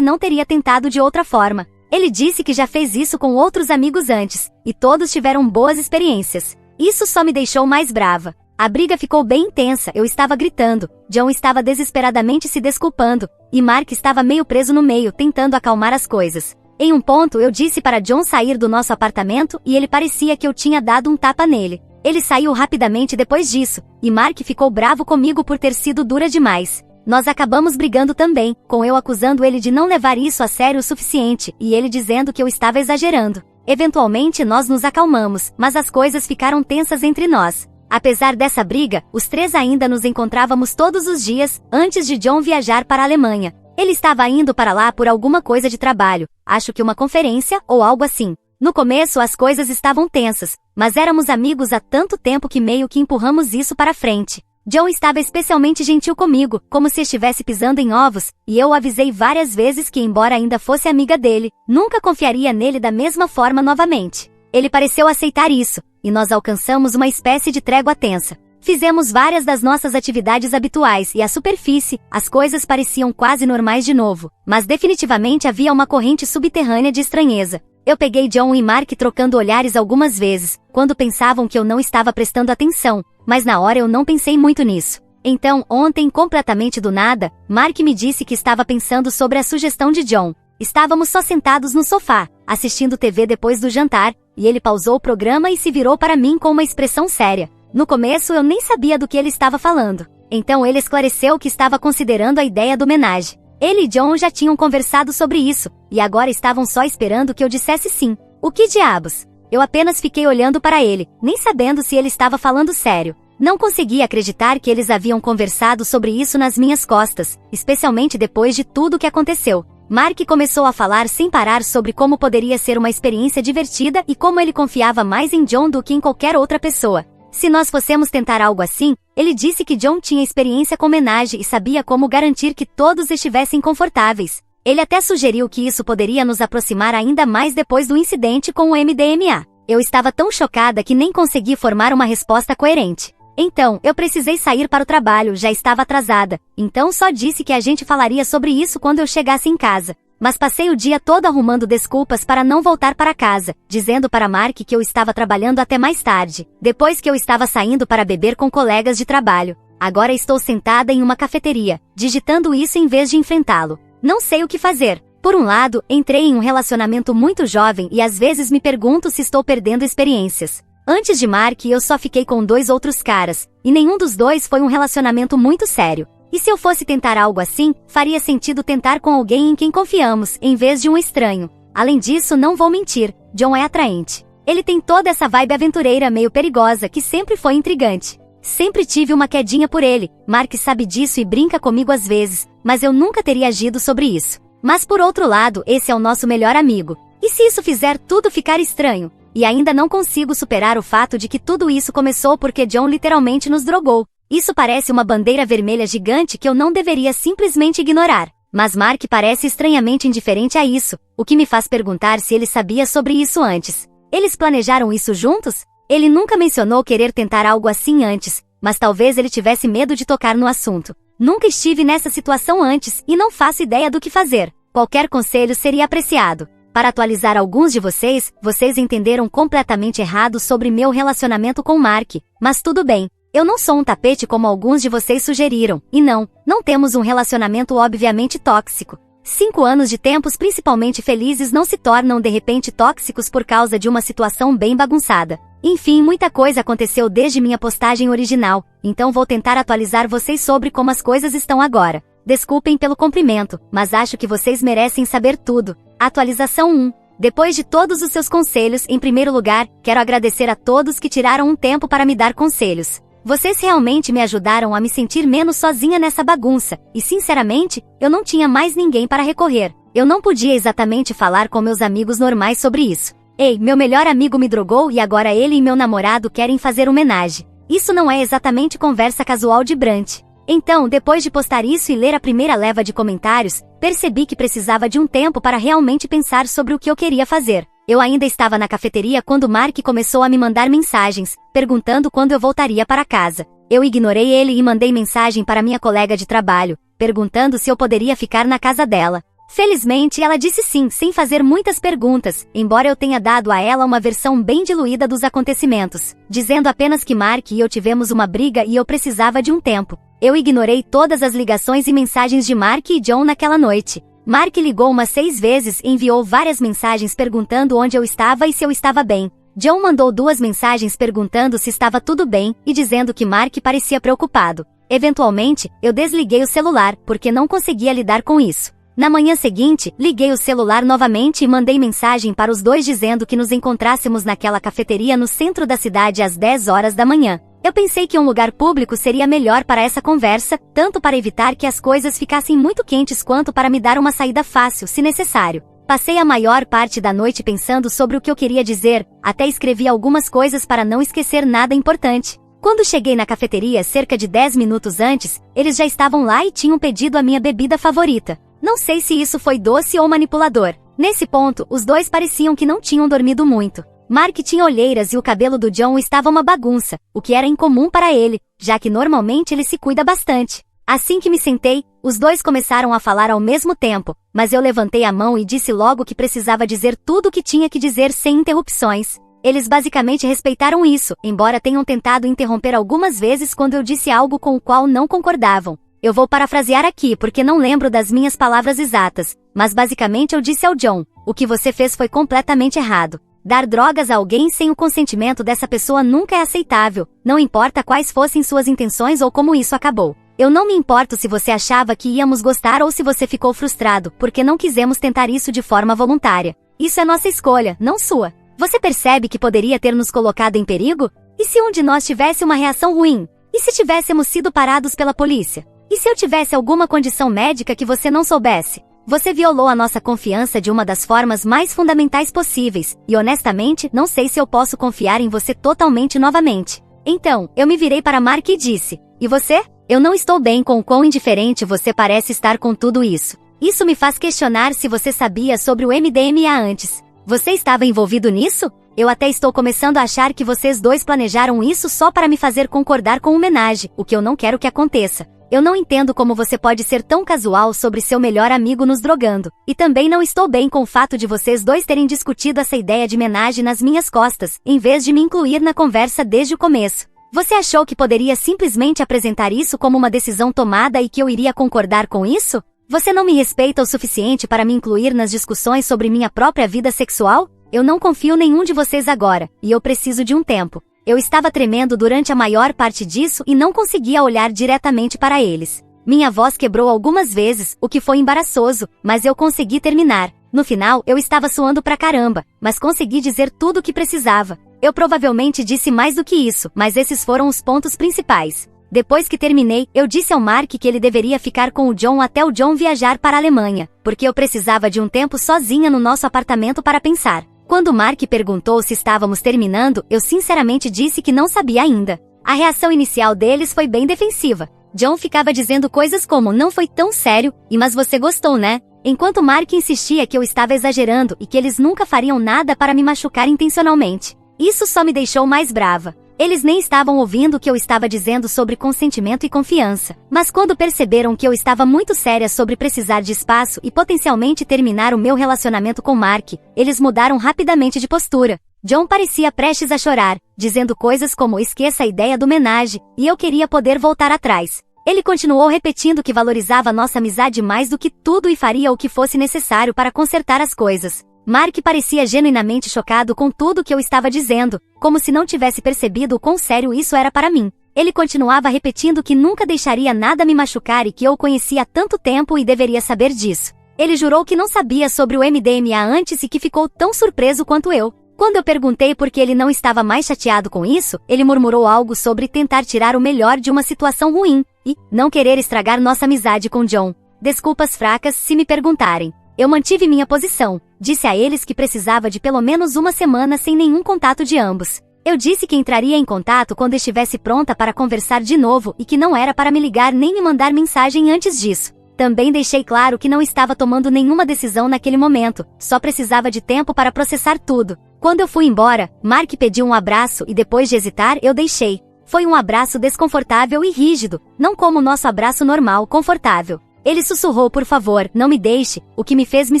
C: não teria tentado de outra forma. Ele disse que já fez isso com outros amigos antes, e todos tiveram boas experiências. Isso só me deixou mais brava. A briga ficou bem intensa, eu estava gritando, John estava desesperadamente se desculpando, e Mark estava meio preso no meio, tentando acalmar as coisas. Em um ponto eu disse para John sair do nosso apartamento e ele parecia que eu tinha dado um tapa nele. Ele saiu rapidamente depois disso, e Mark ficou bravo comigo por ter sido dura demais. Nós acabamos brigando também, com eu acusando ele de não levar isso a sério o suficiente, e ele dizendo que eu estava exagerando. Eventualmente nós nos acalmamos, mas as coisas ficaram tensas entre nós. Apesar dessa briga, os três ainda nos encontrávamos todos os dias, antes de John viajar para a Alemanha. Ele estava indo para lá por alguma coisa de trabalho, acho que uma conferência ou algo assim. No começo as coisas estavam tensas, mas éramos amigos há tanto tempo que meio que empurramos isso para frente. John estava especialmente gentil comigo, como se estivesse pisando em ovos, e eu o avisei várias vezes que, embora ainda fosse amiga dele, nunca confiaria nele da mesma forma novamente. Ele pareceu aceitar isso, e nós alcançamos uma espécie de trégua tensa. Fizemos várias das nossas atividades habituais e à superfície, as coisas pareciam quase normais de novo, mas definitivamente havia uma corrente subterrânea de estranheza. Eu peguei John e Mark trocando olhares algumas vezes, quando pensavam que eu não estava prestando atenção, mas na hora eu não pensei muito nisso. Então, ontem, completamente do nada, Mark me disse que estava pensando sobre a sugestão de John. Estávamos só sentados no sofá, assistindo TV depois do jantar, e ele pausou o programa e se virou para mim com uma expressão séria. No começo eu nem sabia do que ele estava falando. Então ele esclareceu que estava considerando a ideia do homenagem. Ele e John já tinham conversado sobre isso, e agora estavam só esperando que eu dissesse sim. O que diabos? Eu apenas fiquei olhando para ele, nem sabendo se ele estava falando sério. Não conseguia acreditar que eles haviam conversado sobre isso nas minhas costas, especialmente depois de tudo o que aconteceu. Mark começou a falar sem parar sobre como poderia ser uma experiência divertida e como ele confiava mais em John do que em qualquer outra pessoa. Se nós fossemos tentar algo assim, ele disse que John tinha experiência com homenagem e sabia como garantir que todos estivessem confortáveis. Ele até sugeriu que isso poderia nos aproximar ainda mais depois do incidente com o MDMA. Eu estava tão chocada que nem consegui formar uma resposta coerente. Então, eu precisei sair para o trabalho, já estava atrasada, então só disse que a gente falaria sobre isso quando eu chegasse em casa. Mas passei o dia todo arrumando desculpas para não voltar para casa, dizendo para Mark que eu estava trabalhando até mais tarde, depois que eu estava saindo para beber com colegas de trabalho. Agora estou sentada em uma cafeteria, digitando isso em vez de enfrentá-lo. Não sei o que fazer. Por um lado, entrei em um relacionamento muito jovem e às vezes me pergunto se estou perdendo experiências. Antes de Mark, eu só fiquei com 2 outros caras, e nenhum dos dois foi um relacionamento muito sério. E se eu fosse tentar algo assim, faria sentido tentar com alguém em quem confiamos, em vez de um estranho. Além disso, não vou mentir, John é atraente. Ele tem toda essa vibe aventureira meio perigosa que sempre foi intrigante. Sempre tive uma quedinha por ele, Mark sabe disso e brinca comigo às vezes, mas eu nunca teria agido sobre isso. Mas por outro lado, esse é o nosso melhor amigo. E se isso fizer tudo ficar estranho? E ainda não consigo superar o fato de que tudo isso começou porque John literalmente nos drogou. Isso parece uma bandeira vermelha gigante que eu não deveria simplesmente ignorar. Mas Mark parece estranhamente indiferente a isso, o que me faz perguntar se ele sabia sobre isso antes. Eles planejaram isso juntos? Ele nunca mencionou querer tentar algo assim antes, mas talvez ele tivesse medo de tocar no assunto. Nunca estive nessa situação antes e não faço ideia do que fazer. Qualquer conselho seria apreciado. Para atualizar alguns de vocês, vocês entenderam completamente errado sobre meu relacionamento com Mark, mas tudo bem. Eu não sou um tapete como alguns de vocês sugeriram, e não temos um relacionamento obviamente tóxico. 5 anos de tempos principalmente felizes não se tornam de repente tóxicos por causa de uma situação bem bagunçada. Enfim, muita coisa aconteceu desde minha postagem original, então vou tentar atualizar vocês sobre como as coisas estão agora. Desculpem pelo comprimento, mas acho que vocês merecem saber tudo. Atualização 1. Depois de todos os seus conselhos, em primeiro lugar, quero agradecer a todos que tiraram um tempo para me dar conselhos. Vocês realmente me ajudaram a me sentir menos sozinha nessa bagunça, e sinceramente, eu não tinha mais ninguém para recorrer. Eu não podia exatamente falar com meus amigos normais sobre isso. Ei, meu melhor amigo me drogou e agora ele e meu namorado querem fazer homenagem. Isso não é exatamente conversa casual de brunch. Então, depois de postar isso e ler a primeira leva de comentários, percebi que precisava de um tempo para realmente pensar sobre o que eu queria fazer. Eu ainda estava na cafeteria quando Mark começou a me mandar mensagens, perguntando quando eu voltaria para casa. Eu ignorei ele e mandei mensagem para minha colega de trabalho, perguntando se eu poderia ficar na casa dela. Felizmente, ela disse sim, sem fazer muitas perguntas, embora eu tenha dado a ela uma versão bem diluída dos acontecimentos, dizendo apenas que Mark e eu tivemos uma briga e eu precisava de um tempo. Eu ignorei todas as ligações e mensagens de Mark e John naquela noite. Mark ligou umas 6 vezes e enviou várias mensagens perguntando onde eu estava e se eu estava bem. John mandou 2 mensagens perguntando se estava tudo bem e dizendo que Mark parecia preocupado. Eventualmente, eu desliguei o celular, porque não conseguia lidar com isso. Na manhã seguinte, liguei o celular novamente e mandei mensagem para os dois dizendo que nos encontrássemos naquela cafeteria no centro da cidade às 10 horas da manhã. Eu pensei que um lugar público seria melhor para essa conversa, tanto para evitar que as coisas ficassem muito quentes quanto para me dar uma saída fácil, se necessário. Passei a maior parte da noite pensando sobre o que eu queria dizer, até escrevi algumas coisas para não esquecer nada importante. Quando cheguei na cafeteria cerca de 10 minutos antes, eles já estavam lá e tinham pedido a minha bebida favorita. Não sei se isso foi doce ou manipulador. Nesse ponto, os dois pareciam que não tinham dormido muito. Mark tinha olheiras e o cabelo do John estava uma bagunça, o que era incomum para ele, já que normalmente ele se cuida bastante. Assim que me sentei, os dois começaram a falar ao mesmo tempo, mas eu levantei a mão e disse logo que precisava dizer tudo o que tinha que dizer sem interrupções. Eles basicamente respeitaram isso, embora tenham tentado interromper algumas vezes quando eu disse algo com o qual não concordavam. Eu vou parafrasear aqui porque não lembro das minhas palavras exatas, mas basicamente eu disse ao John: o que você fez foi completamente errado. Dar drogas a alguém sem o consentimento dessa pessoa nunca é aceitável, não importa quais fossem suas intenções ou como isso acabou. Eu não me importo se você achava que íamos gostar ou se você ficou frustrado, porque não quisemos tentar isso de forma voluntária. Isso é nossa escolha, não sua. Você percebe que poderia ter nos colocado em perigo? E se um de nós tivesse uma reação ruim? E se tivéssemos sido parados pela polícia? E se eu tivesse alguma condição médica que você não soubesse? Você violou a nossa confiança de uma das formas mais fundamentais possíveis, e honestamente, não sei se eu posso confiar em você totalmente novamente. Então, eu me virei para Mark e disse: e você? Eu não estou bem com o quão indiferente você parece estar com tudo isso. Isso me faz questionar se você sabia sobre o MDMA antes. Você estava envolvido nisso? Eu até estou começando a achar que vocês dois planejaram isso só para me fazer concordar com o homenagem, o que eu não quero que aconteça. Eu não entendo como você pode ser tão casual sobre seu melhor amigo nos drogando. E também não estou bem com o fato de vocês dois terem discutido essa ideia de homenagem nas minhas costas, em vez de me incluir na conversa desde o começo. Você achou que poderia simplesmente apresentar isso como uma decisão tomada e que eu iria concordar com isso? Você não me respeita o suficiente para me incluir nas discussões sobre minha própria vida sexual? Eu não confio em nenhum de vocês agora, e eu preciso de um tempo. Eu estava tremendo durante a maior parte disso e não conseguia olhar diretamente para eles. Minha voz quebrou algumas vezes, o que foi embaraçoso, mas eu consegui terminar. No final, eu estava suando pra caramba, mas consegui dizer tudo o que precisava. Eu provavelmente disse mais do que isso, mas esses foram os pontos principais. Depois que terminei, eu disse ao Mark que ele deveria ficar com o John até o John viajar para a Alemanha, porque eu precisava de um tempo sozinha no nosso apartamento para pensar. Quando Mark perguntou se estávamos terminando, eu sinceramente disse que não sabia ainda. A reação inicial deles foi bem defensiva. John ficava dizendo coisas como: não foi tão sério, mas você gostou, né? Enquanto Mark insistia que eu estava exagerando e que eles nunca fariam nada para me machucar intencionalmente. Isso só me deixou mais brava. Eles nem estavam ouvindo o que eu estava dizendo sobre consentimento e confiança. Mas quando perceberam que eu estava muito séria sobre precisar de espaço e potencialmente terminar o meu relacionamento com Mark, eles mudaram rapidamente de postura. John parecia prestes a chorar, dizendo coisas como: esqueça a ideia do homenagem, e eu queria poder voltar atrás. Ele continuou repetindo que valorizava nossa amizade mais do que tudo e faria o que fosse necessário para consertar as coisas. Mark parecia genuinamente chocado com tudo que eu estava dizendo, como se não tivesse percebido o quão sério isso era para mim. Ele continuava repetindo que nunca deixaria nada me machucar e que eu o conhecia há tanto tempo e deveria saber disso. Ele jurou que não sabia sobre o MDMA antes e que ficou tão surpreso quanto eu. Quando eu perguntei por que ele não estava mais chateado com isso, ele murmurou algo sobre tentar tirar o melhor de uma situação ruim e não querer estragar nossa amizade com John. Desculpas fracas se me perguntarem. Eu mantive minha posição. Disse a eles que precisava de pelo menos uma semana sem nenhum contato de ambos. Eu disse que entraria em contato quando estivesse pronta para conversar de novo e que não era para me ligar nem me mandar mensagem antes disso. Também deixei claro que não estava tomando nenhuma decisão naquele momento, só precisava de tempo para processar tudo. Quando eu fui embora, Mark pediu um abraço e depois de hesitar eu deixei. Foi um abraço desconfortável e rígido, não como o nosso abraço normal, confortável. Ele sussurrou: por favor, não me deixe, o que me fez me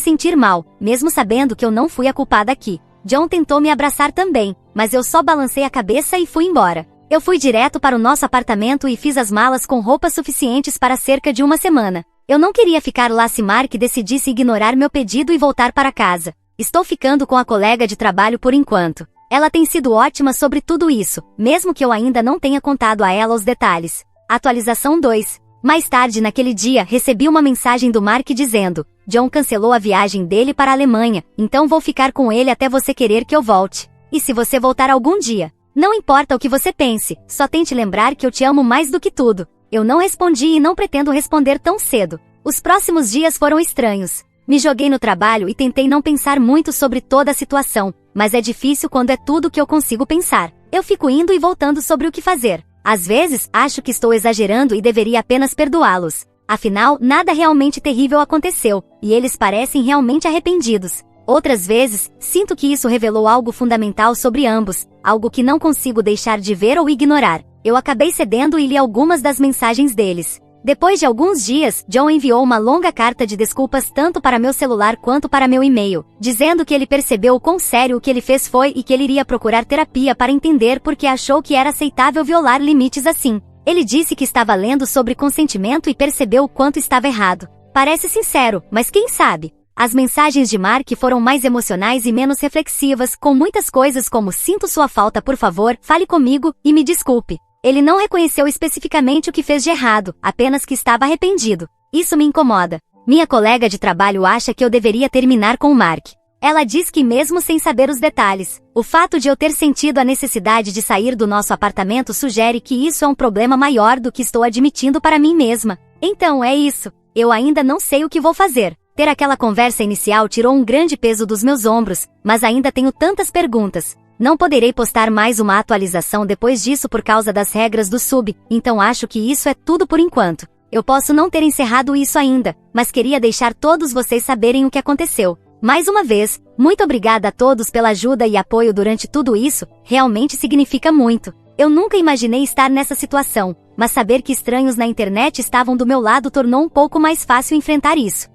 C: sentir mal, mesmo sabendo que eu não fui a culpada aqui. John tentou me abraçar também, mas eu só balancei a cabeça e fui embora. Eu fui direto para o nosso apartamento e fiz as malas com roupas suficientes para cerca de uma semana. Eu não queria ficar lá se Mark decidisse ignorar meu pedido e voltar para casa. Estou ficando com a colega de trabalho por enquanto. Ela tem sido ótima sobre tudo isso, mesmo que eu ainda não tenha contado a ela os detalhes. Atualização 2. Mais tarde naquele dia, recebi uma mensagem do Mark dizendo: John cancelou a viagem dele para a Alemanha, então vou ficar com ele até você querer que eu volte. E se você voltar algum dia? Não importa o que você pense, só tente lembrar que eu te amo mais do que tudo. Eu não respondi e não pretendo responder tão cedo. Os próximos dias foram estranhos. Me joguei no trabalho e tentei não pensar muito sobre toda a situação, mas é difícil quando é tudo que eu consigo pensar. Eu fico indo e voltando sobre o que fazer. Às vezes, acho que estou exagerando e deveria apenas perdoá-los. Afinal, nada realmente terrível aconteceu, e eles parecem realmente arrependidos. Outras vezes, sinto que isso revelou algo fundamental sobre ambos, algo que não consigo deixar de ver ou ignorar. Eu acabei cedendo e li algumas das mensagens deles. Depois de alguns dias, John enviou uma longa carta de desculpas tanto para meu celular quanto para meu e-mail, dizendo que ele percebeu o quão sério o que ele fez foi e que ele iria procurar terapia para entender por que achou que era aceitável violar limites assim. Ele disse que estava lendo sobre consentimento e percebeu o quanto estava errado. Parece sincero, mas quem sabe? As mensagens de Mark foram mais emocionais e menos reflexivas, com muitas coisas como "sinto sua falta, por favor, fale comigo e me desculpe". Ele não reconheceu especificamente o que fez de errado, apenas que estava arrependido. Isso me incomoda. Minha colega de trabalho acha que eu deveria terminar com o Mark. Ela diz que mesmo sem saber os detalhes, o fato de eu ter sentido a necessidade de sair do nosso apartamento sugere que isso é um problema maior do que estou admitindo para mim mesma. Então é isso. Eu ainda não sei o que vou fazer. Ter aquela conversa inicial tirou um grande peso dos meus ombros, mas ainda tenho tantas perguntas. Não poderei postar mais uma atualização depois disso por causa das regras do sub, então acho que isso é tudo por enquanto. Eu posso não ter encerrado isso ainda, mas queria deixar todos vocês saberem o que aconteceu. Mais uma vez, muito obrigada a todos pela ajuda e apoio durante tudo isso, realmente significa muito. Eu nunca imaginei estar nessa situação, mas saber que estranhos na internet estavam do meu lado tornou um pouco mais fácil enfrentar isso.